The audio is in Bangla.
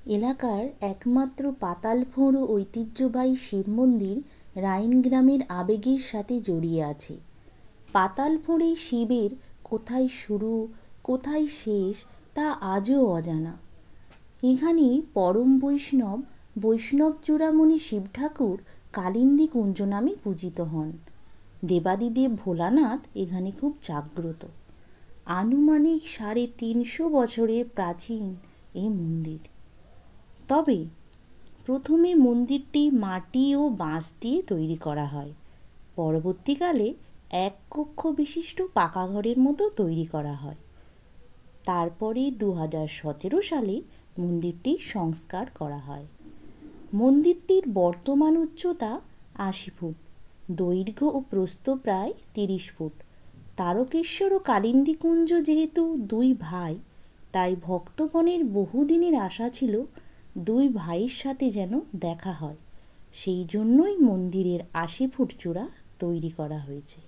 এলাকার একমাত্র পাতালফোঁড় ঐতিহ্যবাহী শিব মন্দির রাইন গ্রামের আবেগের সাথে জড়িয়ে আছে। পাতালফোঁড়ে শিবের কোথায় শুরু কোথায় শেষ তা আজও অজানা। এখানে পরম বৈষ্ণব চূড়ামণি শিব ঠাকুর কালিন্দী কুঞ্জ নামে পূজিত হন। দেবাদিদেব ভোলানাথ এখানে খুব জাগ্রত। আনুমানিক 350 বছরের প্রাচীন এই মন্দির। তবে প্রথমে মন্দিরটি মাটি ও বাঁশ দিয়ে তৈরি করা হয়। পরবর্তীকালে এক কক্ষ বিশিষ্ট পাকা ঘরের মতো তৈরি করা হয়। তারপরে 2017 সালে মন্দিরটি সংস্কার করা হয়। মন্দিরটির বর্তমান উচ্চতা 80 ফুট, দৈর্ঘ্য ও প্রস্থ প্রায় 30 ফুট। তারকেশ্বর ও কালিন্দী কুঞ্জ যেহেতু দুই ভাই, তাই ভক্তগণের বহুদিনের আশা ছিল দুই ভাইয়ের সাথে যেন দেখা হয়। সেই জন্যই মন্দিরের 80 ফুট চূড়া তৈরি করা হয়েছে।